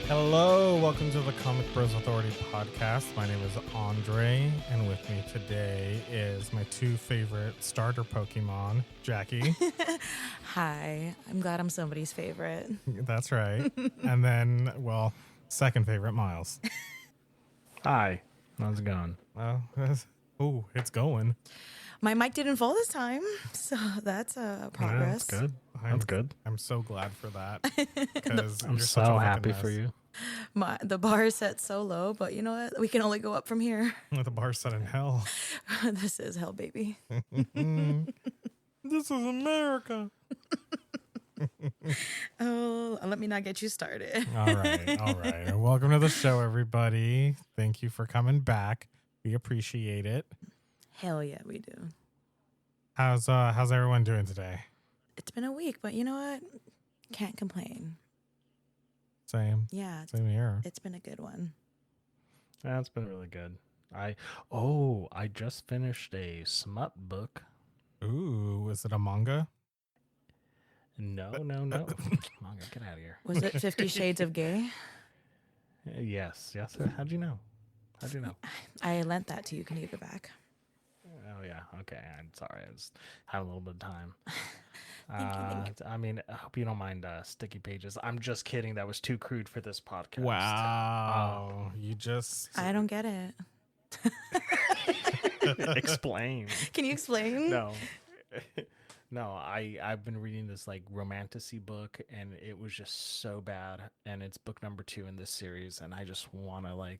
Hello, welcome to the Comic Bros Authority podcast. My name is Andre, and with me today is my two favorite starter Pokemon, Jackie. Hi, I'm glad I'm somebody's favorite. That's right. And then, well, second favorite, Miles. Hi, how's it going? Oh, it's going. My mic didn't fall this time, so that's progress. That's good. That's good. I'm so glad for that. Because I'm so happy for you. The bar is set so low, but you know what? We can only go up from here. The bar set in hell. This is hell, baby. This is America. Oh, let me not get you started. All right. And welcome to the show, everybody. Thank you for coming back. We appreciate it. Hell yeah, we do. How's everyone doing today? It's been a week, but you know what? Can't complain. Same. Yeah, Same here. it's been a good one. Yeah, it's been really good. I just finished a smut book. Ooh, is it a manga? No. Manga, get out of here. Was it 50 Shades of Gay? Yes. How'd you know? I lent that to you. Can you give it back? Oh yeah. Okay. I'm sorry. I was having a little bit of time. Thank you. I mean, I hope you don't mind sticky pages. I'm just kidding. That was too crude for this podcast. Wow. You just... I don't get it. Explain. Can you explain? No. No, I've been reading this like romantasy book and it was just so bad, and it's book number 2 in this series, and I just want to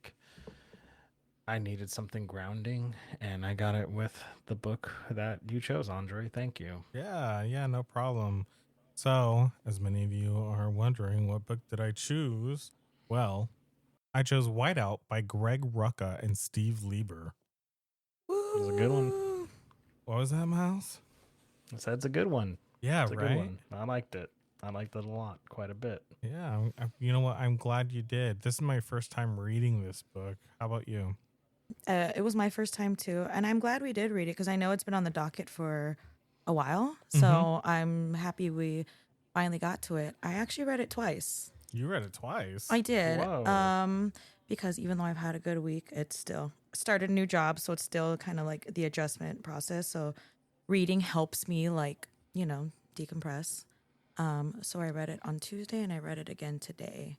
I needed something grounding, and I got it with the book that you chose, Andre. Thank you. Yeah, no problem. So, as many of you are wondering, what book did I choose? Well, I chose Whiteout by Greg Rucka and Steve Leiber. It was a good one. What was that, Miles? I said it's a good one. Yeah, it's a right? good one. I liked it. I liked it a lot, quite a bit. Yeah, you know what? I'm glad you did. This is my first time reading this book. How about you? It was my first time too, and I'm glad we did read it because I know it's been on the docket for a while. So I'm happy we finally got to it. I actually read it twice. You read it twice? I did. Whoa. Because even though I've had a good week, it's still started a new job, so it's still kind of like the adjustment process. So reading helps me decompress. So I read it on Tuesday and I read it again today.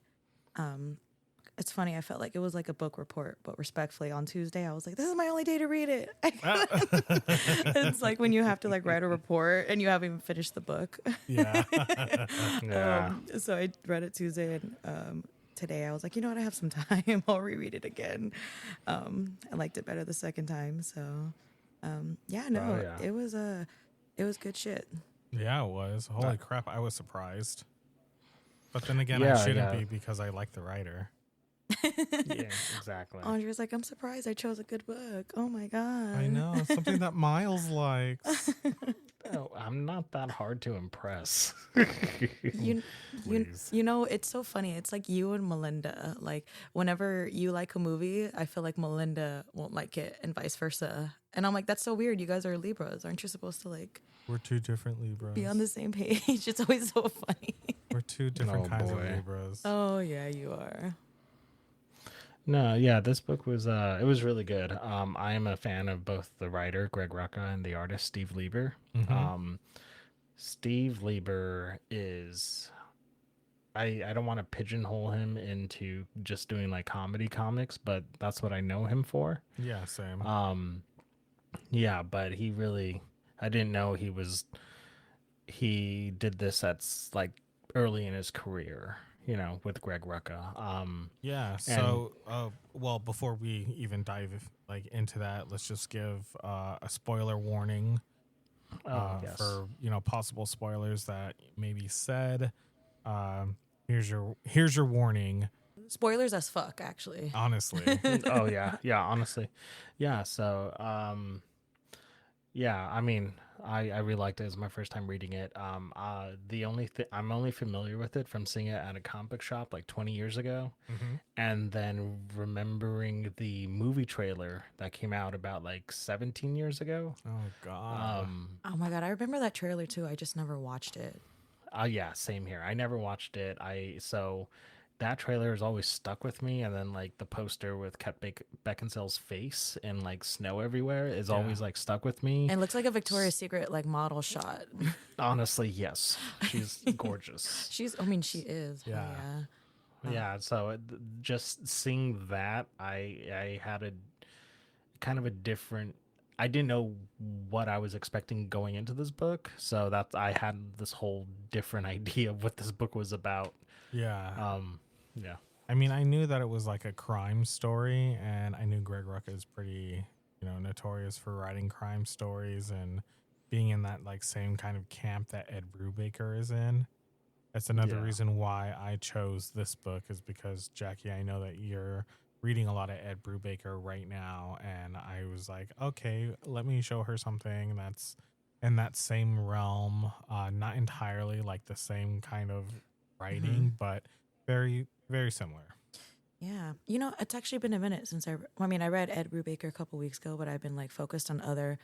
It's funny, I felt like it was like a book report, but respectfully on Tuesday I was like, this is my only day to read it. It's like when you have to like write a report and you haven't even finished the book. Yeah. Yeah. So I read it Tuesday, and today I was like, you know what, I have some time. I'll reread it again. I liked it better the second time. So it was good shit. Yeah, it was. Holy crap, I was surprised. But then again, Yeah, I shouldn't yeah. be because I like the writer. Yeah, exactly. Andre's like, I'm surprised I chose a good book. Oh my God. I know, something that Miles likes. Oh, I'm not that hard to impress. You Please. know, it's so funny. It's like you and Melinda. Like, whenever you like a movie, I feel like Melinda won't like it and vice versa. And I'm like, that's so weird. You guys are Libras. Aren't you supposed to like We're two different Libras. be on the same page? It's always so funny. We're two different Oh, kinds of boy. Libras. Oh, yeah, you are. No, yeah, this book was it was really good. I am a fan of both the writer Greg Rucka and the artist Steve Leiber. Steve Leiber is I don't want to pigeonhole him into just doing like comedy comics, but that's what I know him for. Yeah, same. Yeah, but I didn't know he did this at like early in his career, with Greg Rucka. Yeah, so well, before we even dive like into that, let's just give a spoiler warning Yes. for possible spoilers that may be said. Here's your warning. Spoilers as fuck, actually. Honestly, Oh yeah, honestly, yeah. So yeah, I mean, I really liked it. It was my first time reading it. The only I'm only familiar with it from seeing it at a comic book shop like 20 years ago, and then remembering the movie trailer that came out about like 17 years ago. oh god, Oh my God, I remember that trailer too. I just never watched it. Yeah, same here. I never watched it. that trailer has always stuck with me, and then like the poster with Kate Beckinsale's face and like snow everywhere is always like stuck with me. It looks like a Victoria's Secret like model shot. Honestly, yes, she's gorgeous. I mean, she is. Yeah. Yeah, so just seeing that, I had a kind of a different. I didn't know what I was expecting going into this book, so that I had this whole different idea of what this book was about. Yeah. Yeah. I mean, I knew that it was like a crime story, and I knew Greg Rucka is pretty, notorious for writing crime stories and being in that like same kind of camp that Ed Brubaker is in. That's another reason why I chose this book, is because, Jackie, I know that you're reading a lot of Ed Brubaker right now, and I was like, okay, let me show her something that's in that same realm, not entirely like the same kind of writing, but very, very similar. Yeah. It's actually been a minute since I read Ed Brubaker a couple weeks ago, but I've been like focused on other,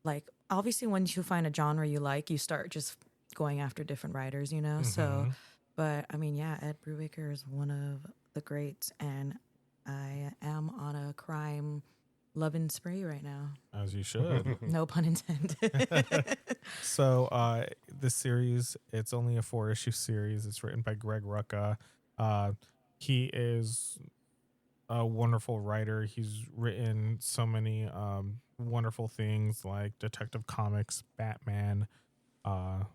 like, obviously once you find a genre you like, you start just going after different writers, So, but I mean, yeah, Ed Brubaker is one of the greats, and I am on a crime loving spree right now. As you should. No pun intended. So this series, it's only a 4-issue series. It's written by Greg Rucka. He is a wonderful writer. He's written so many wonderful things like Detective Comics, Batman,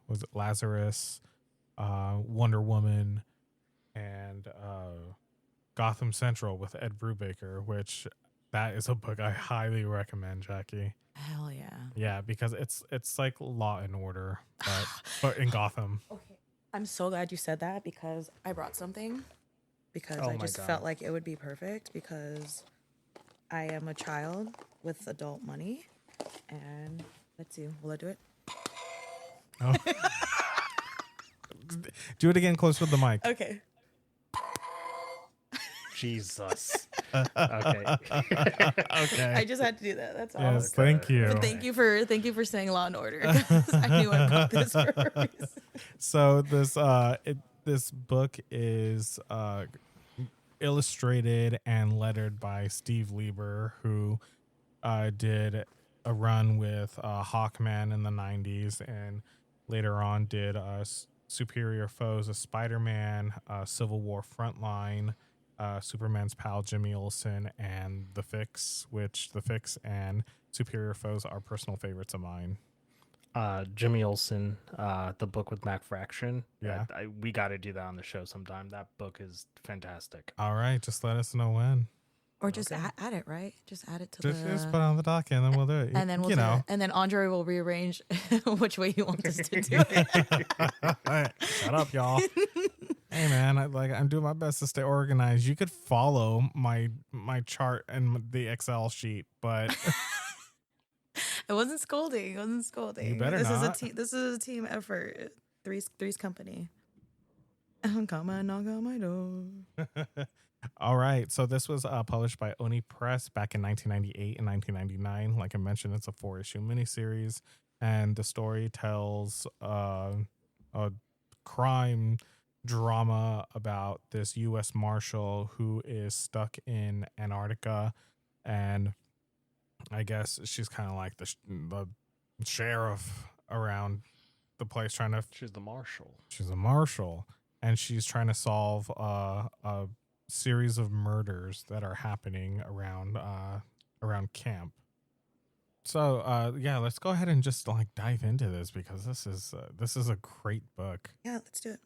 was it Lazarus, Wonder Woman, and Gotham Central with Ed Brubaker, which that is a book I highly recommend, Jackie. Hell yeah. Yeah, because it's like Law and Order, but in Gotham. Okay. I'm so glad you said that, because I brought something, because I just God. felt like it would be perfect, because I am a child with adult money, and let's see, will I do it? Oh. Do it again, close with the mic. Okay. Jesus. Okay. Okay. I just had to do that. That's all. Yes, thank you. But thank you for saying Law and Order, because I knew I brought this for a reason. So this book is illustrated and lettered by Steve Leiber, who did a run with Hawkman in the 90s, and later on did Superior Foes of Spider-Man, Civil War Frontline, Superman's pal Jimmy Olsen, and The Fix, which The Fix and Superior Foes are personal favorites of mine. Jimmy Olsen, the book with Mac Fraction. Yeah. We got to do that on the show sometime. That book is fantastic. All right, just let us know when. Or just add it, right? Just add it to Just put it on the docket, and then we'll do it. And then we'll do it. And then Andre will rearrange which way he wants us to do it. Shut up, y'all. Hey man, I'm doing my best to stay organized. You could follow my chart and the Excel sheet, but It wasn't scolding. You better not. This is a team effort. Three's company. Come on, knock on my door. All right. So this was published by Oni Press back in 1998 and 1999. Like I mentioned, it's a 4-issue miniseries, and the story tells a crime drama about this U.S. Marshal who is stuck in Antarctica, and I guess she's kind of like the sheriff around the place, She's the marshal. She's a marshal, and she's trying to solve a series of murders that are happening around camp. So yeah, let's go ahead and just dive into this, because this is a great book. Yeah, let's do it.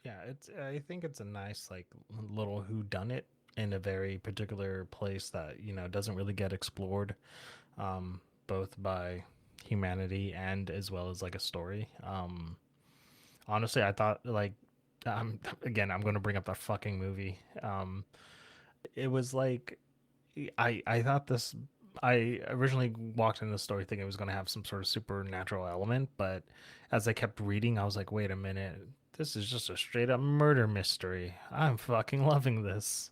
Yeah, I think it's a nice little whodunit in a very particular place that doesn't really get explored, both by humanity and as well as a story. Honestly, I thought again, I'm going to bring up that fucking movie. It was I thought this. I originally walked into the story thinking it was going to have some sort of supernatural element, but as I kept reading, I was like, wait a minute, this is just a straight up murder mystery. I'm fucking loving this.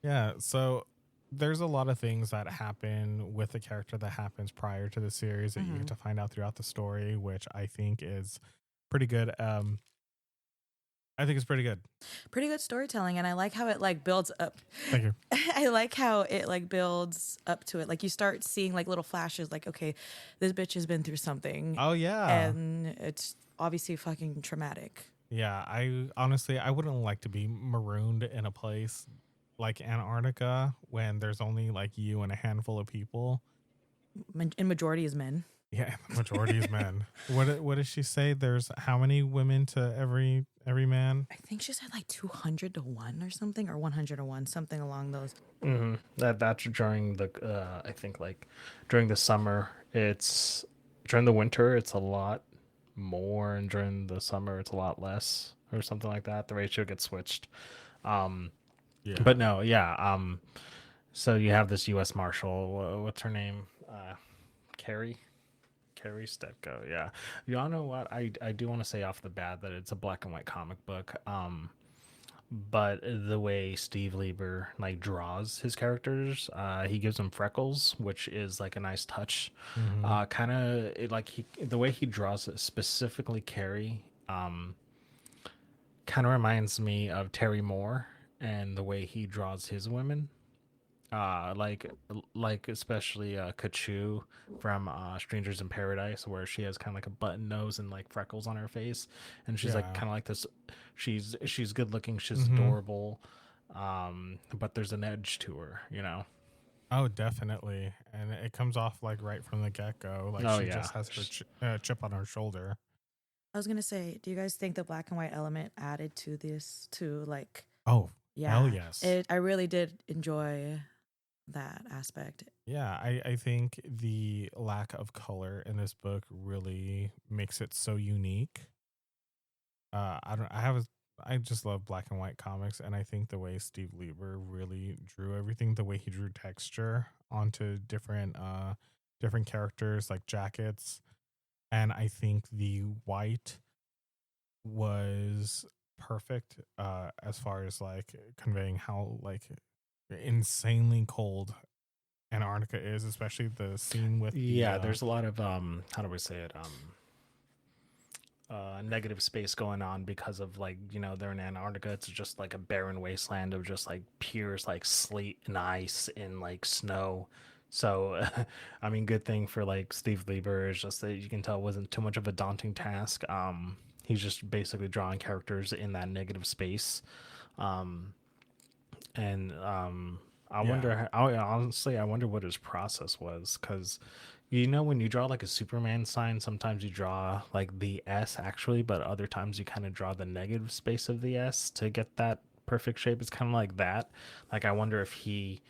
Yeah, so there's a lot of things that happen with the character that happens prior to the series that you get to find out throughout the story, which I think is pretty good. I think it's pretty good. Pretty good storytelling, and I like how it like builds up. Thank you. I like how it like builds up to it. Like you start seeing like little flashes, like okay, this bitch has been through something, Oh yeah. and it's obviously fucking traumatic. Yeah, I honestly I wouldn't like to be marooned in a place like Antarctica when there's only like you and a handful of people. And majority is men. Yeah, the majority is men. What does she say? There's how many women to every man? I think she said like 200 to 1 or something, or 100 to 1, something along those. Mm-hmm. That's during the I think like during the summer. It's during the winter. It's a lot more, and during the summer it's a lot less, or something like that. The ratio gets switched. Yeah. But no, yeah. So you have this U.S. Marshal. What's her name? Carrie Stetko. Yeah. Y'all know what? I do want to say off the bat that it's a black and white comic book. But the way Steve Lieber like draws his characters, he gives them freckles, which is like a nice touch. Mhm. Kind of like the way he draws it, specifically Carrie, kind of reminds me of Terry Moore and the way he draws his women. Like especially Kachu from Strangers in Paradise, where she has kind of like a button nose and like freckles on her face, and she's like Yeah. kind of like this. She's good looking, she's Mhm. adorable, but there's an edge to her, you know. Oh, definitely. And it comes off like right from the get-go. Like Oh, she yeah. just has her chip on her shoulder. I was gonna say, do you guys think the black and white element added to this to like? Oh, Yeah, hell yes. I really did enjoy that aspect. Yeah, I think the lack of color in this book really makes it so unique. I just love black and white comics, and I think the way Steve Lieber really drew everything, the way he drew texture onto different characters like jackets, and I think the white was perfect as far as like conveying how like insanely cold Antarctica is, especially the scene with Yeah, the there's a lot of how do we say it, negative space going on because of like, you know, they're in Antarctica. It's just like a barren wasteland of just like pure like slate and ice and like snow. So I mean, good thing for like Steve Lieber is just that you can tell it wasn't too much of a daunting task. He's just basically drawing characters in that negative space. And I Yeah. wonder honestly I wonder what his process was, because you know when you draw like a Superman sign, sometimes you draw like the S actually, but other times you kind of draw the negative space of the S to get that perfect shape. It's kind of like that. Like I wonder if he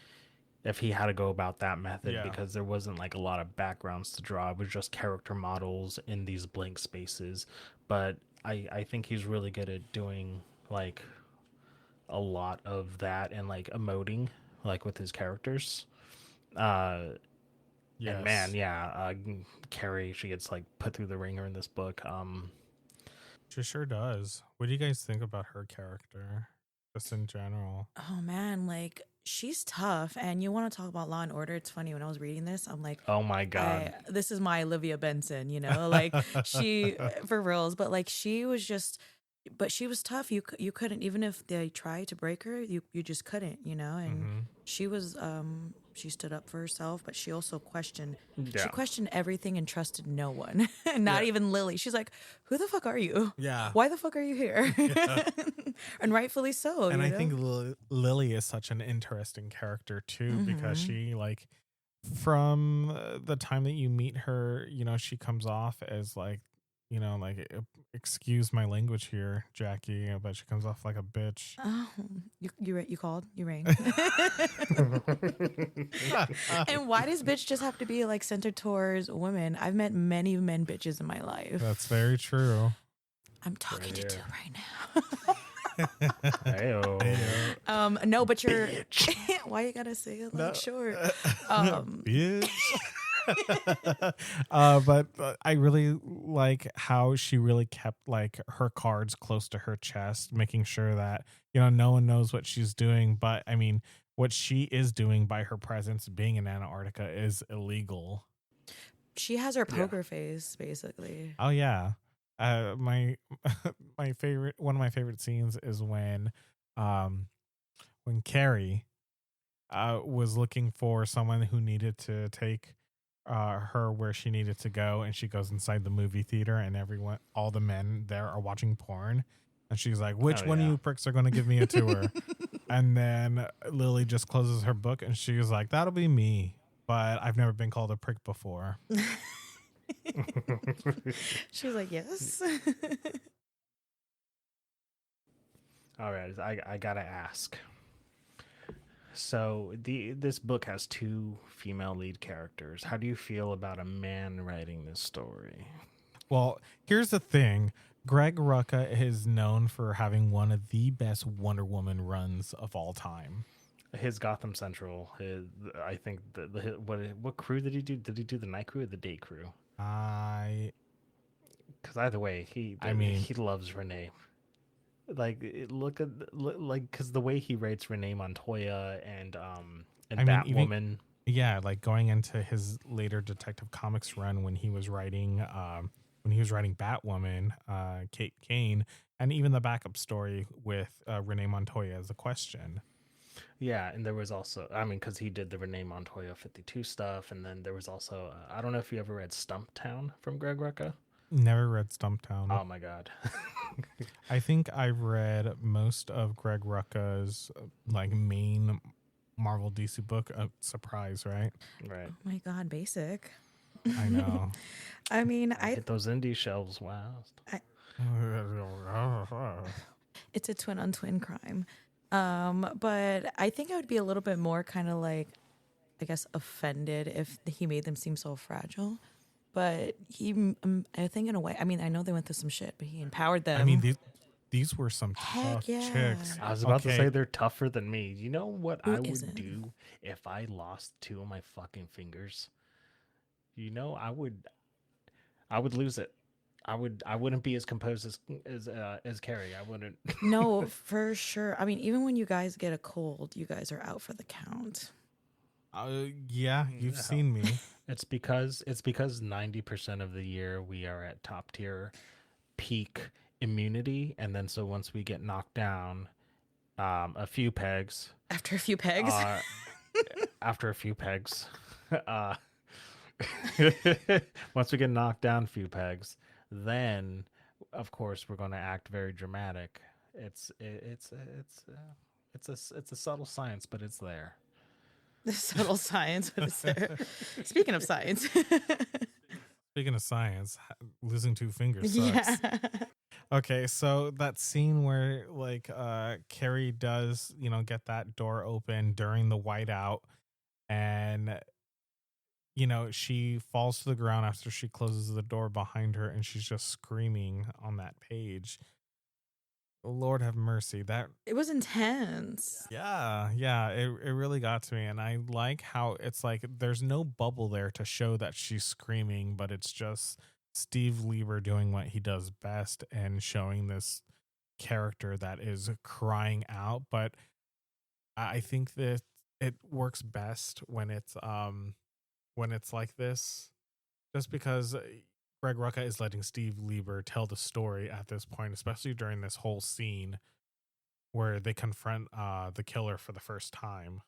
had to go about that method, Yeah. because there wasn't like a lot of backgrounds to draw. It was just character models in these blank spaces. But I think he's really good at doing like a lot of that and like emoting like with his characters. yes. And man, yeah, Carrie, she gets like put through the ringer in this book. She sure does. What do you guys think about her character, just in general? Oh man, like she's tough, and you want to talk about Law and Order? It's funny, when I was reading this, I'm like, Oh my god. this is my Olivia Benson, you know, like she for reals. But like she was just, but she was tough. You couldn't, even if they tried to break her, you just couldn't, you know. And Mhm. she was she stood up for herself, but she also questioned. She Yeah. questioned everything and trusted no one, not Yeah. even Lily. She's like, "Who the fuck are you? Yeah. Why the fuck are you here?" Yeah. And rightfully so. And you I know? think Lily is such an interesting character too, because Mhm. she like from the time that you meet her, you know, she comes off as like, you know, like excuse my language here, Jackie, but she comes off like a bitch. Oh, you called, you rang. And why does bitch just have to be like centered towards women? I've met many men bitches in my life. That's very true. I'm talking to Yeah. two right now. Heyo. No, but you're why you gotta say it like No. short? Bitch. But I really like how she really kept like her cards close to her chest, making sure that, you know, no one knows what she's doing. But I mean, what she is doing by her presence being in Antarctica is illegal. She has her poker face, basically. Oh yeah. My my favorite one of my favorite scenes is um when Carrie was looking for someone who needed to take her where she needed to go, and she goes inside the movie theater, and all the men there are watching porn, and she's like, "Which Oh one of yeah. you pricks are going to give me a tour?" And then Lily just closes her book, and she's like, "That'll be me, but I've never been called a prick before." She was like, yes. All right, I gotta ask. So this book has two female lead characters. How do you feel about a man writing this story? Well, here's the thing. Greg Rucka is known for having one of the best Wonder Woman runs of all time. His Gotham Central, I think what crew did he do? Did he do the night crew or the day crew? Because either way, he loves Renee. Like because the way he writes Renee Montoya and Batwoman. Yeah, like going into his later Detective Comics run when he was writing Batwoman, Kate Kane, and even the backup story with Renee Montoya as a question. Yeah, and there was also, because he did the Renee Montoya 52 stuff, and then there was also, I don't know if you ever read Stumptown from Greg Rucka. Never read Stumptown. Oh my god. I think I've read most of Greg Rucka's like main Marvel DC book. Surprise, right? Right. Oh my god, basic. I know. I mean, I hit those indie shelves. Wow. It's a twin on twin crime. But I think I would be a little bit more kind of like, I guess, offended if he made them seem so fragile. But I think in a way, I mean, I know they went through some shit, but he empowered them. I mean, these were some tough chicks. I was about to say they're tougher than me. You know what I would do if I lost two of my fucking fingers? You know, I would lose it. I wouldn't be as composed as Carrie. I wouldn't. No, for sure. I mean, even when you guys get a cold, you guys are out for the count. Yeah, you've seen me. It's because 90% of the year we are at top tier peak immunity, and then so once we get knocked down a few pegs, after a few pegs, once we get knocked down a few pegs, then of course we're going to act very dramatic. It's a subtle science, but it's there. The subtle science, but it's there. Speaking of science, losing two fingers sucks. Yeah. Okay, so that scene where like Carrie does, get that door open during the whiteout, and she falls to the ground after she closes the door behind her, and she's just screaming on that page. Lord have mercy. That it was intense. Yeah, it really got to me, and I like how it's like there's no bubble there to show that she's screaming, but it's just Steve Leiber doing what he does best and showing this character that is crying out. But I think that it works best when it's like this, just because Greg Rucka is letting Steve Leiber tell the story at this point, especially during this whole scene where they confront the killer for the first time.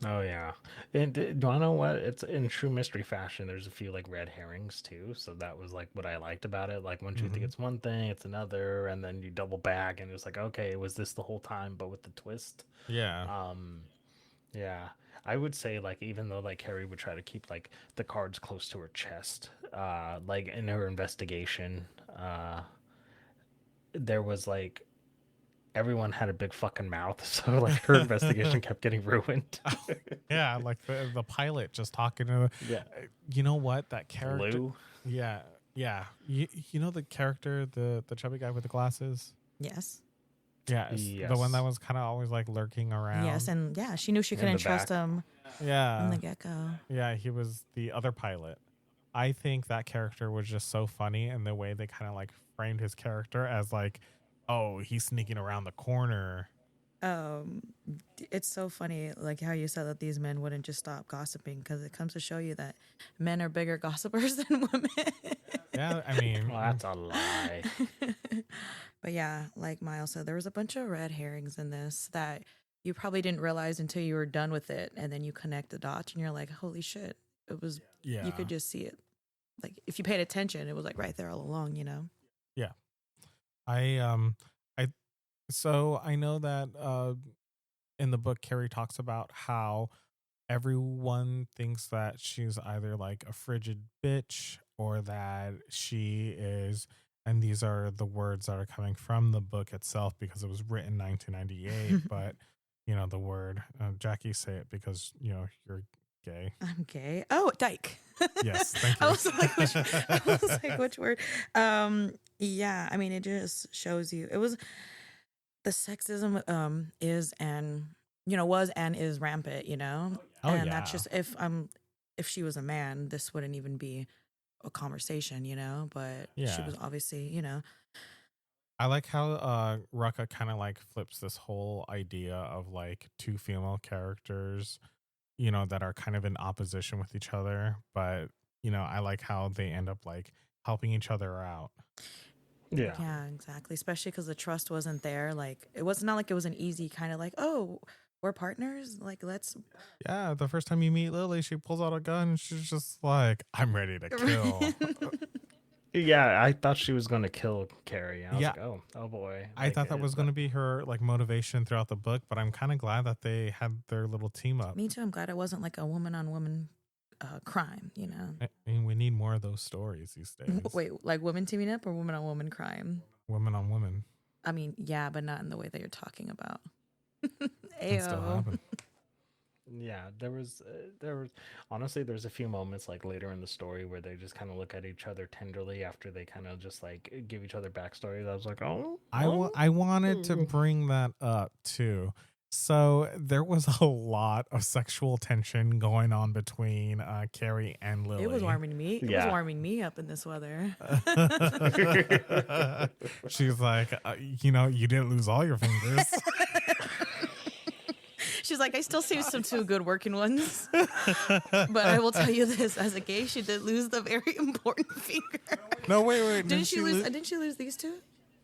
Oh yeah, and do I know what? It's in true mystery fashion. There's a few like red herrings too, so that was like what I liked about it. Like once you think it's one thing, it's another, and then you double back, and it's like, okay, was this the whole time, but with the twist? Yeah. Yeah. I would say like even though like Carrie would try to keep like the cards close to her chest, like in her investigation, there was like everyone had a big fucking mouth, so like her investigation kept getting ruined. Yeah, like the pilot just talking to you know what, that character Lou? Yeah. You know the character, the chubby guy with the glasses? Yes. Yeah, the one that was kind of always like lurking around. Yes, and she knew she couldn't trust him. Yeah. From the get-go. Yeah, he was the other pilot. I think that character was just so funny, and the way they kind of like framed his character as like, oh, he's sneaking around the corner. It's so funny, like how you said that these men wouldn't just stop gossiping, because it comes to show you that men are bigger gossipers than women. Yeah, I mean, Well, that's a lie. But yeah, like Miles said, there was a bunch of red herrings in this that you probably didn't realize until you were done with it, and then you connect the dots, and you're like, "Holy shit!" It was. You yeah, could just see it. Like if you paid attention, it was like right there all along. You know. yeah. I so I know that in the book, Carrie talks about how everyone thinks that she's either like a frigid bitch or that she is, and these are the words that are coming from the book itself because it was written 1998. But the word, Jackie, say it because you're gay. I'm gay. Oh, dyke. Yes, thank you. I was like, which word? Yeah, I mean, it just shows you. It was the sexism is and was and is rampant, Oh and that's yeah, just if she was a man, this wouldn't even be a conversation, but she yeah. was obviously, I like how Rucka kind of like flips this whole idea of like two female characters, that are kind of in opposition with each other, but I like how they end up like helping each other out. Yeah. yeah, exactly. Especially because the trust wasn't there. Like it was not like it was an easy kind of like, oh, we're partners. Like let's. Yeah, the first time you meet Lily, she pulls out a gun and she's just like, I'm ready to kill. Yeah, I thought she was going to kill Carrie. I was Yeah, like, oh boy. I thought that was going to be her like motivation throughout the book, but I'm kind of glad that they had their little team up. Me too. I'm glad it wasn't like a woman on woman crime. I mean, we need more of those stories these days. Wait, like women teaming up or woman on woman crime? Women on women. I mean, yeah, but not in the way that you're talking about. Can still Ayo. happen. Yeah, there was honestly there's a few moments like later in the story where they just kind of look at each other tenderly after they kind of just like give each other backstories. I was like, I wanted to bring that up too. So there was a lot of sexual tension going on between Carrie and Lily. It was warming me. It was Yeah. warming me up in this weather. She's like, you didn't lose all your fingers. She's like, I still saved some two good working ones. But I will tell you this: as a gay, she did lose the very important finger. No, wait. Didn't she lose? Didn't she lose these two?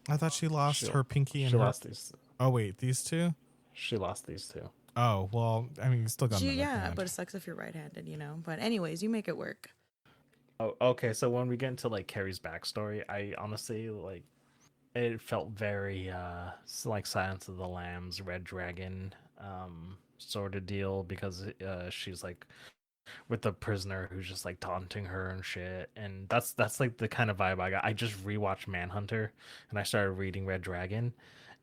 I thought she lost her pinky and she her. lost these. Oh wait, these two. She lost these two. Oh well, I mean, you still got another Yeah, hand. but it sucks if you're right-handed, But anyways, you make it work. Oh, okay. So when we get into like Carrie's backstory, I honestly like it felt very like Silence of the Lambs, Red Dragon sort of deal because she's like with the prisoner who's just like taunting her and shit, and that's like the kind of vibe I got. I just rewatched Manhunter and I started reading Red Dragon,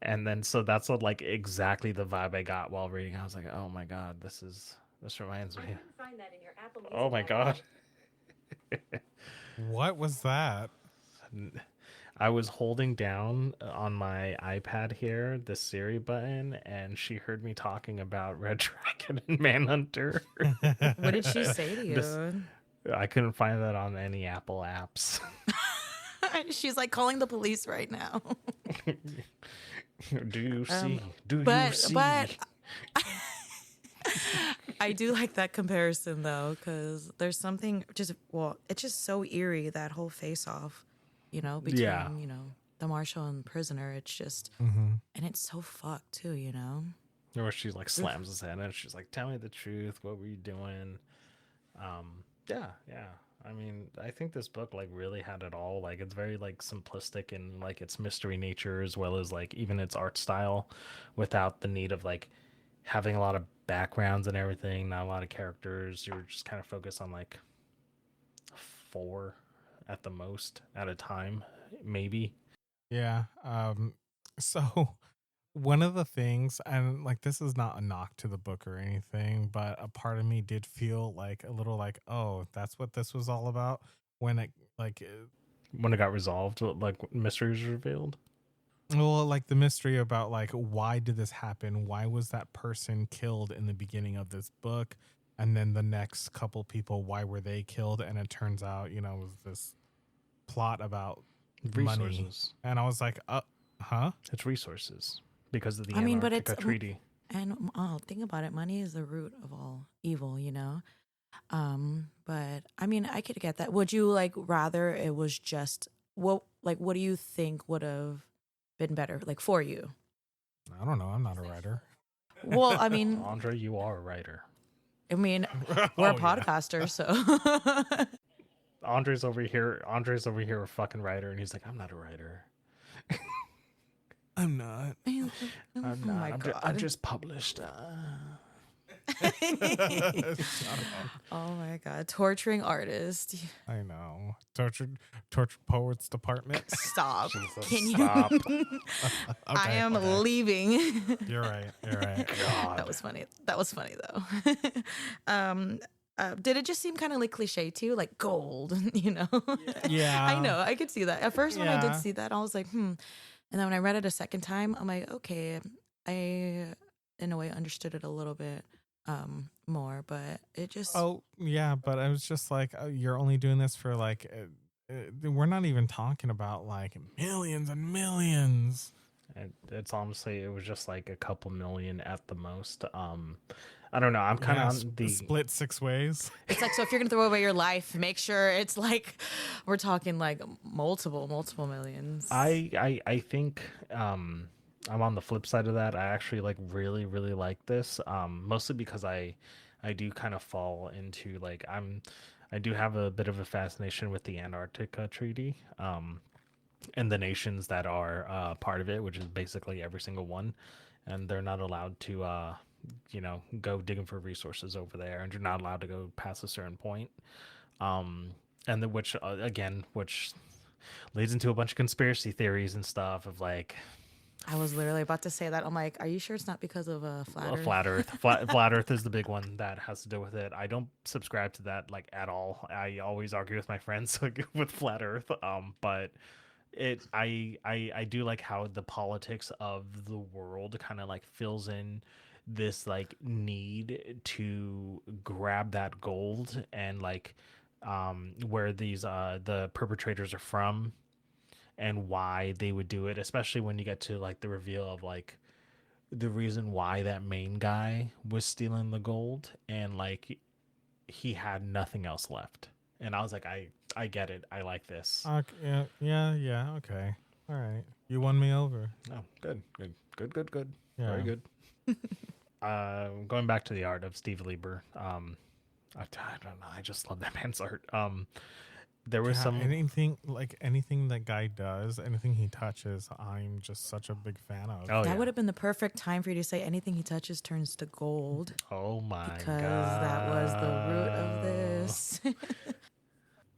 and then so that's what like exactly the vibe I got while reading. I was like, oh my god, this reminds me. Find that in your Apple Oh my god. What was that? I was holding down on my iPad here the Siri button, and she heard me talking about Red Dragon and Manhunter. What did she say to you? I couldn't find that on any Apple apps. She's like calling the police right now. Do you see? Do But you see? I do like that comparison though, because there's something it's just so eerie, that whole face off, between Yeah. the marshal and the prisoner. It's just and it's so fucked too, Or she like slams his head and she's like, "Tell me the truth. What were you doing?" Yeah. I mean, I think this book like really had it all. Like, it's very like simplistic in like its mystery nature as well as like even its art style, without the need of like having a lot of backgrounds and everything. Not a lot of characters. You're just kind of focused on like 4 at the most at a time, maybe. Yeah. So one of the things, and like this is not a knock to the book or anything, but a part of me did feel like a little like, oh, that's what this was all about when it When it got resolved, like mysteries revealed. well, like the mystery about like why did this happen? Why was that person killed in the beginning of this book? And then the next couple people, why were they killed? And it turns out, it was this plot about money. Resources. And I was like, huh? It's resources because of the but Antarctica it's Treaty. and think about it. Money is the root of all evil, But I mean, I could get that. Would you like rather it was just what do you think would have been better like for you? I don't know. I'm not a writer. Well, I mean, Andre, you are a writer. we're a Oh, yeah. podcaster, so Andre's over here. Andre's over here, a fucking writer, and he's like, I'm not a writer. I'm not. I'm oh not. my I'm god. just published. Oh my god, torturing artist. I know. Tortured poets department. Stop. Jesus, Can you? stop. I Okay, am okay. leaving. You're right. You're right. God. That was funny. That was funny though. Did it just seem kind of like cliche too, like gold? Yeah. I know. I could see that. At first, when I did Yeah. see that, I was like, and then when I read it a second time, I'm like, okay, I in a way understood it a little bit more, but it just Oh, yeah, but I was just like, you're only doing this for like, we're not even talking about like millions and millions. And it's honestly, it was just like a couple million at the most. I don't know. I'm kind of on the split 6 ways. it's like, so if you're gonna throw away your life, make sure it's like we're talking like multiple millions. I think I'm on the flip side of that. I actually like really like this. Mostly because I do kind of fall into like I do have a bit of a fascination with the Antarctica Treaty. And the nations that are part of it, which is basically every single one, and they're not allowed to go digging for resources over there, and you're not allowed to go past a certain point. And which leads into a bunch of conspiracy theories and stuff of like I was literally about to say that. I'm like, are you sure it's not because of flat Earth? flat Earth. Flat Earth is the big one that has to do with it. I don't subscribe to that like at all. I always argue with my friends like, with flat Earth. But I do like how the politics of the world kind of like fills in this like need to grab that gold and like where these the perpetrators are from and why they would do it, especially when you get to like the reveal of like the reason why that main guy was stealing the gold and like he had nothing else left. And I was like, I get it. I like this. Okay, yeah. Okay, all right. You won me over. Oh, good. Yeah. Very good. Going back to the art of Steve Lieber. I don't know. I just love that man's art. There was Yeah, some anything that guy does, anything he touches, I'm just such a big fan of. Oh, That yeah. would have been the perfect time for you to say anything he touches turns to gold. Oh my Because god. that was the root of this.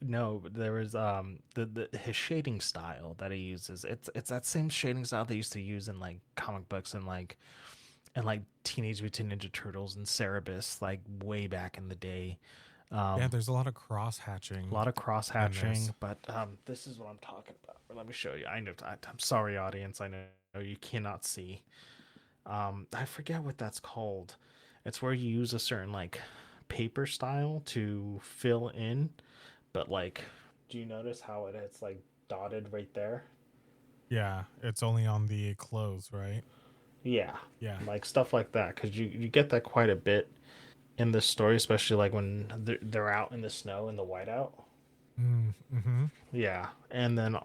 No, there was the his shading style that he uses. It's that same shading style they used to use in like comic books and like Teenage Mutant Ninja Turtles and Cerebus like way back in the day. Yeah, there's a lot of cross hatching. A lot of cross hatching, Goodness. but this is what I'm talking about. Let me show you. I know. I'm sorry, audience. I know you cannot see. I forget what that's called. It's where you use a certain like paper style to fill in, but like, do you notice how it's like dotted right there? Yeah, it's only on the clothes, right? Yeah, Yeah. like stuff like that, because you get that quite a bit in this story, especially like when they're out in the snow in the whiteout. Mm-hmm. Yeah, and then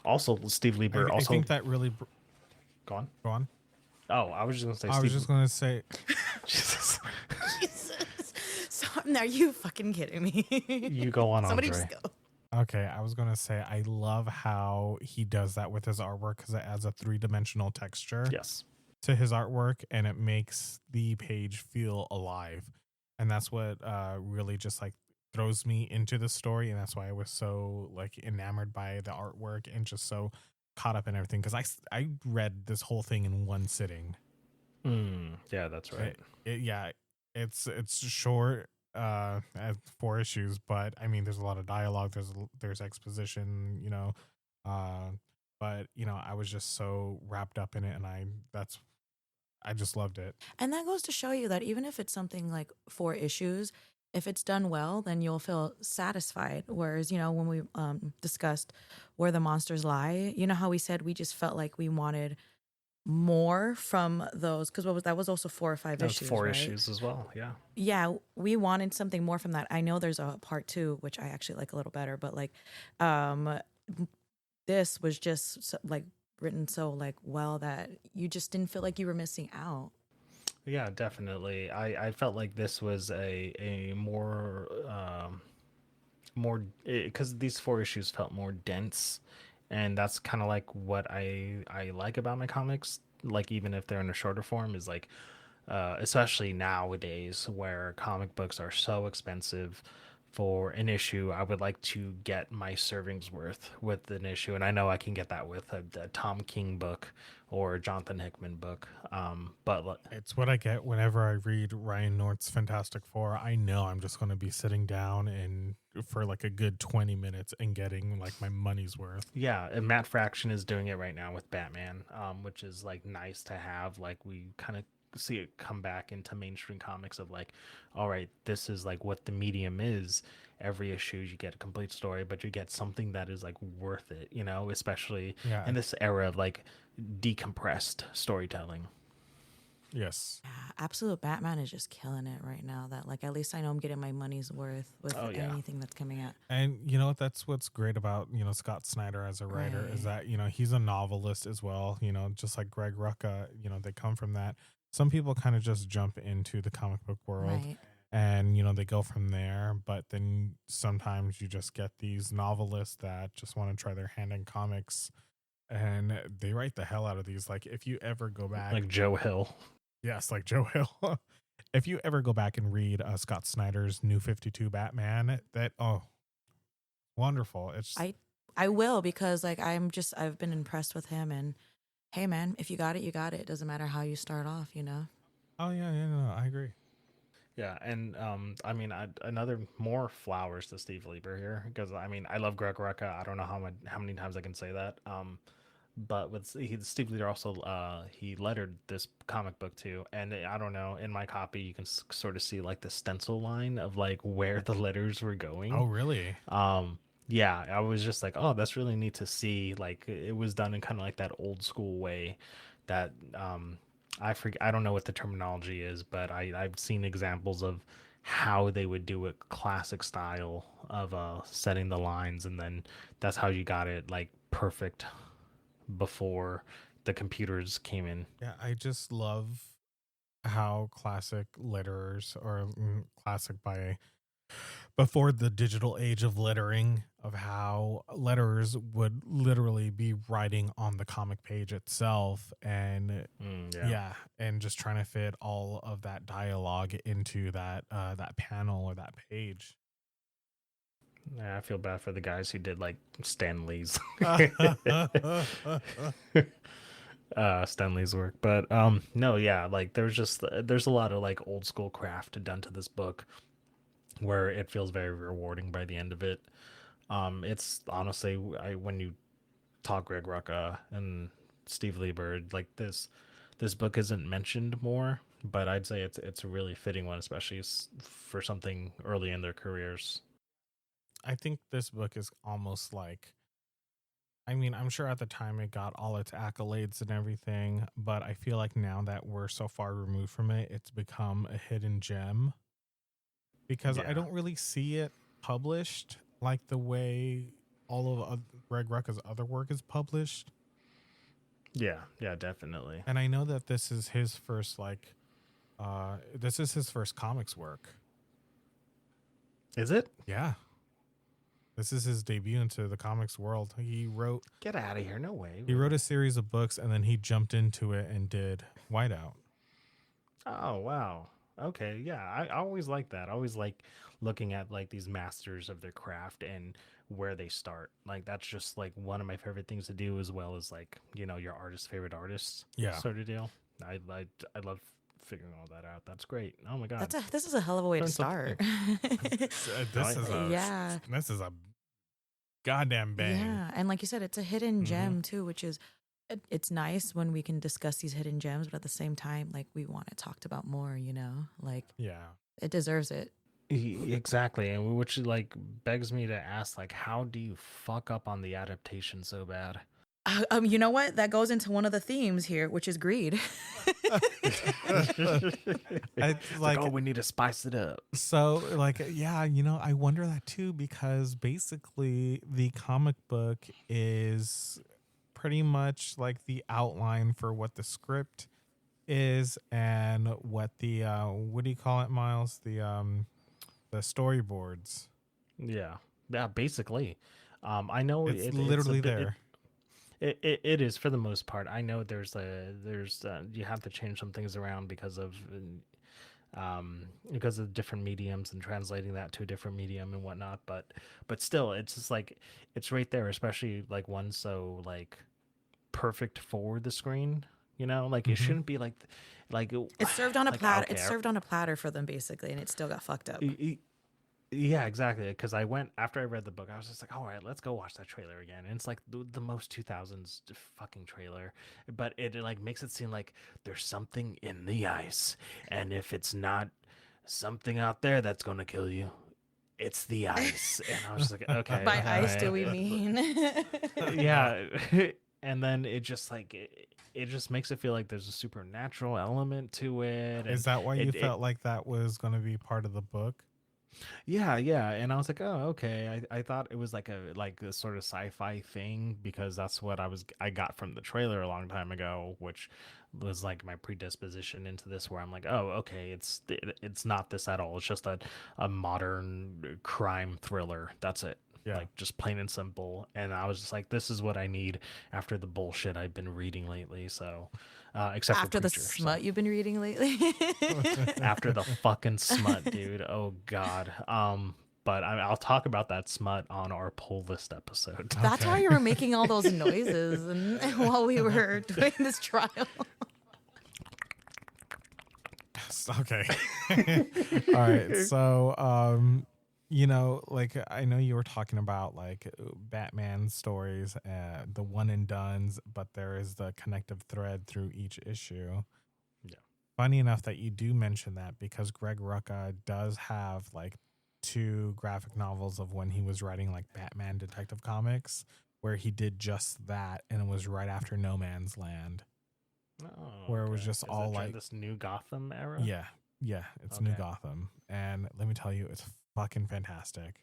also Steve Lieber I think that really. Go on. Go on. Oh, I was just gonna say. I was just going to say. Jesus. Jesus. So, are you fucking kidding me? You go on, Somebody Andre. just go. Okay, I was going to say I love how he does that with his artwork because it adds a 3-dimensional texture Yes. to his artwork and it makes the page feel alive. And that's what really just like throws me into the story. And that's why I was so like enamored by the artwork and just so caught up in everything because I read this whole thing in one sitting. Yeah, that's right. It's short, at 4 issues, but I mean, there's a lot of dialogue. There's exposition, but I was just so wrapped up in it, and I just loved it. And that goes to show you that even if it's something like 4 issues, if it's done well, then you'll feel satisfied. Whereas, when we discussed Where the Monsters Lie, you know how we said we just felt like we wanted more from those, because that was also 4 or 5 That was issues, 4 right? issues as well. Yeah. Yeah, we wanted something more from that. I know there's a part two, which I actually like a little better, but like, um, this was just so, like written so like well that you just didn't feel like you were missing out. Yeah, definitely. I felt like this was a more more because these 4 issues felt more dense, and that's kind of like what I like about my comics. Like even if they're in a shorter form, is like especially nowadays where comic books are so expensive. For an issue, I would like to get my servings worth with an issue, and I know I can get that with a Tom King book or a Jonathan Hickman book. It's what I get whenever I read Ryan North's Fantastic Four. I know I'm just going to be sitting down and for like a good 20 minutes and getting like my money's worth. Yeah, and Matt Fraction is doing it right now with Batman, which is like nice to have. Like we kind of see it come back into mainstream comics of like, all right, this is like what the medium is. Every issue you get a complete story, but you get something that is like worth it, you know, especially Yeah. in this era of like decompressed storytelling. Yes. Yeah, Absolute Batman is just killing it right now. That like at least I know I'm getting my money's worth with Oh, yeah. anything that's coming out. And you know, that's what's great about, Scott Snyder as a writer is Right. that, he's a novelist as well, just like Greg Rucka, they come from that. Some people kind of just jump into the comic book world Right. and, they go from there. But then sometimes you just get these novelists that just want to try their hand in comics and they write the hell out of these. Like if you ever go back, Like Joe Hill. yes, like Joe Hill. If you ever go back and read Scott Snyder's New 52 Batman, wonderful. It's I will, because like I've been impressed with him, and hey man, if you got it, you got it. It doesn't matter how you start off, you know. oh yeah, yeah, no, I agree. Yeah, and I mean, another more flowers to Steve Lieber here because I mean, I love Greg Rucka. I don't know how many times I can say that. But Steve Lieber also he lettered this comic book too, and I don't know. In my copy, you can sort of see like the stencil line of like where the letters were going. Oh really? Yeah, I was just like, oh, that's really neat to see. Like it was done in kind of like that old school way that I don't know what the terminology is, but I've seen examples of how they would do a classic style of setting the lines, and then that's how you got it like perfect before the computers came in. Yeah, I just love how classic letterers or classic by before the digital age of lettering of how letterers would literally be writing on the comic page itself and Yeah. yeah, and just trying to fit all of that dialogue into that panel or that page. Yeah, I feel bad for the guys who did like Stan Lee's Stan Lee's work. But no, yeah, like there's a lot of like old school craft done to this book where it feels very rewarding by the end of it. It's honestly when you talk Greg Rucka and Steve Lieber, like this book isn't mentioned more, but I'd say it's a really fitting one, especially for something early in their careers. I think this book is almost like, I mean, I'm sure at the time it got all its accolades and everything, but I feel like now that we're so far removed from it, it's become a hidden gem because I Yeah. don't really see it published like the way all of Greg Rucka's other work is published. Yeah, yeah, definitely. And I know that this is his first this is his first comics work. Is it? Yeah. This is his debut into the comics world. Get out of here! No way. He wrote a series of books and then he jumped into it and did Whiteout. Oh wow. Okay, yeah. I always like that. I always like looking at like these masters of their craft and where they start. Like that's just like one of my favorite things to do, as well as like your artist's favorite artists. Yeah. Sort of deal. I love figuring all that out. That's great. Oh my god. This is a hell of a way to Learn something start. Yeah. This is a goddamn bang. Yeah, and like you said, it's a hidden gem too, which is it's nice when we can discuss these hidden gems, but at the same time, like we want it talked about more. Like Yeah. it deserves it. Exactly, and which like begs me to ask, like, how do you fuck up on the adaptation so bad? You know what? That goes into one of the themes here, which is greed. It's like, oh, we need to spice it up. So, like, yeah, I wonder that too, because basically the comic book is pretty much like the outline for what the script is and what the what do you call it, Miles? The storyboards. Yeah, basically. I know It's literally there. It is for the most part. I know there's you have to change some things around because of different mediums and translating that to a different medium and whatnot. But still, it's just like it's right there, especially like one so like perfect for the screen. Like it shouldn't be like It's served on a like, platter. okay, It's served on a platter for them basically, and it still got fucked up. Yeah, exactly. Because after I read the book, I was just like, all right, let's go watch that trailer again. And it's like the most 2000s fucking trailer, but it like makes it seem like there's something in the ice, and if it's not something out there that's gonna kill you, it's the ice. And I was just like, okay, By all ice, do right. we mean? Yeah. And then it just like it just makes it feel like there's a supernatural element to it. Is that why you felt like that was going to be part of the book? Yeah, and I was like, oh, okay. I thought it was like a sort of sci-fi thing because that's what I got from the trailer a long time ago, which was like my predisposition into this, where I'm like, oh, okay, it's not this at all. It's just a modern crime thriller. That's it. Yeah. Like just plain and simple. And I was just like, this is what I need after the bullshit I've been reading lately. So, except After for the Preacher, smut you've been reading lately. after the fucking smut, dude. Oh God. But I'll talk about that smut on our pull list episode. That's why you were making all those noises and while we were doing this trial. Okay. All right. So, like I know you were talking about like Batman stories, the one and dones, but there is the connective thread through each issue. Yeah. Funny enough that you do mention that because Greg Rucka does have like 2 graphic novels of when he was writing like Batman Detective Comics, where he did just that, and it was right after No Man's Land. Oh, where it was just all like this new Gotham era. Yeah, it's New Gotham, and let me tell you, it's fucking fantastic.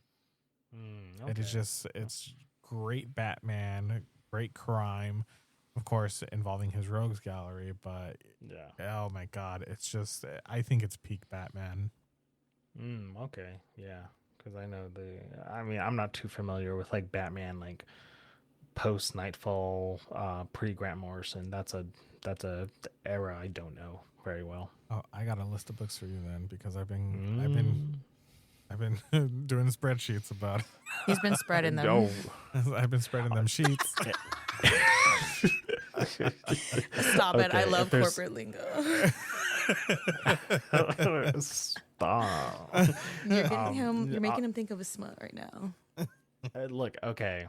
Okay. It is just, it's great Batman, great crime, of course involving his rogues gallery, but yeah, oh my god, it's just, I think it's peak Batman. Okay, yeah, because I mean, I'm not too familiar with like Batman, like post Nightfall, pre Grant Morrison. That's a era I don't know very well. Oh, I got a list of books for you then, because I've been doing spreadsheets about it. He's been spreading them. No. I've been spreading them sheets. Stop it. I love there's- corporate lingo. Stop. You're making him think of a smut right now. Look, okay.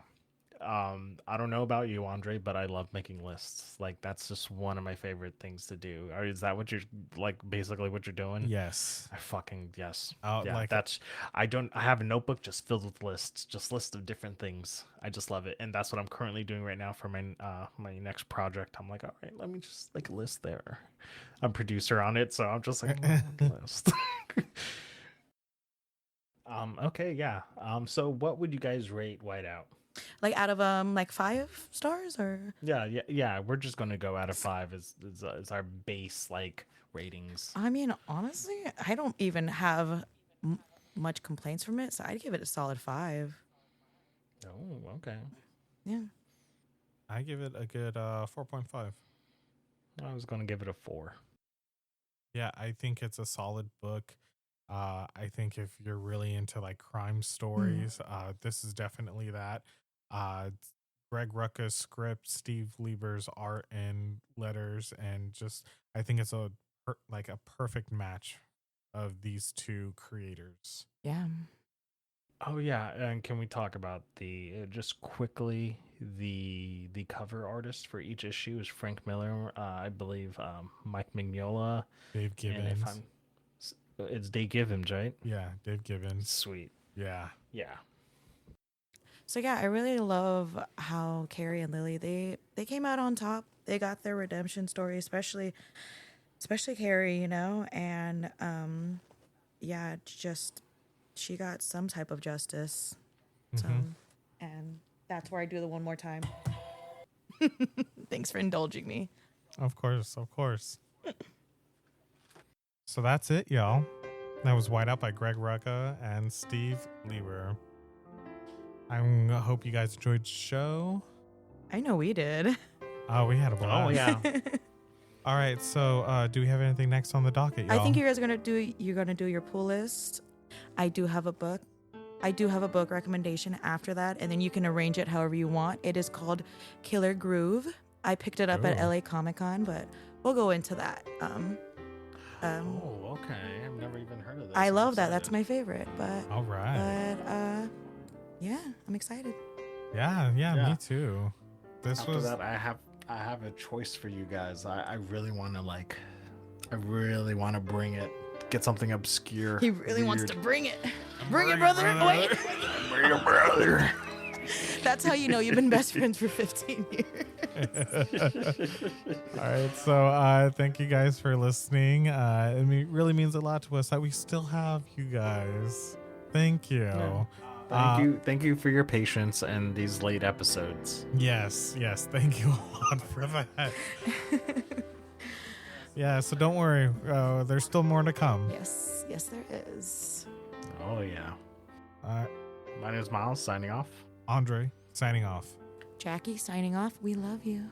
I don't know about you, Andre, but I love making lists. Like that's just one of my favorite things to do. Or is that what you're like? Basically, what you're doing? Yes. I fucking yes. Yeah, like that's. I have a notebook just filled with lists, just lists of different things. I just love it, and that's what I'm currently doing right now for my my next project. I'm like, all right, let me just like list there. I'm producer on it, so I'm just like list. Okay, yeah. So what would you guys rate Whiteout? Like out of like 5 stars or? Yeah. We're just gonna go out of 5 as our base like ratings. I mean, honestly, I don't even have much complaints from it, so I'd give it a solid 5. Oh, okay. Yeah. I give it a good 4.5. I was gonna give it a 4. Yeah, I think it's a solid book. I think if you're really into like crime stories, this is definitely that. Greg Rucka's script, Steve Leiber's art and letters, and just I think it's a perfect match of these 2 creators. Yeah. Oh yeah, and can we talk about the just quickly the cover artist for each issue is Frank Miller, I believe, Mike Mignola, Dave Gibbons. It's Dave Gibbons, right? Yeah, Dave Gibbons. Sweet. Yeah. Yeah. So yeah, I really love how Carrie and Lily they came out on top. They got their redemption story, especially Carrie, you know, and yeah, just she got some type of justice. So, and that's where I do the one more time. Thanks for indulging me. Of course, of course. So that's it, y'all. That was Whiteout by Greg Rucka and Steve Leiber. I hope you guys enjoyed the show. I know we did. Oh, we had a blast. Oh yeah. All right, so do we have anything next on the docket, y'all? I think you guys are gonna do your pool list. I do have a book recommendation after that, and then you can arrange it however you want. It is called Killer Groove. I picked it up at Ooh. LA Comic Con, but we'll go into that. Oh, okay. I've never even heard of this. I I'm love that. That's excited. my favorite. But All right. yeah, I'm excited. Yeah, Yeah. me too. This After was that, I have a choice for you guys. I really want to bring it. Get something obscure. He really wants to weird. bring it. Bring it, brother. Wait. Bring it, brother. That's how you know you've been best friends for 15 years. All right, so thank you guys for listening. It really means a lot to us that we still have you guys. Thank you. Yeah. Thank you for your patience and these late episodes. Yes, thank you a lot for that. Yeah, so don't worry. There's still more to come. Yes, there is. Oh yeah. My name is Miles, signing off. Andre, signing off. Jackie signing off. We love you.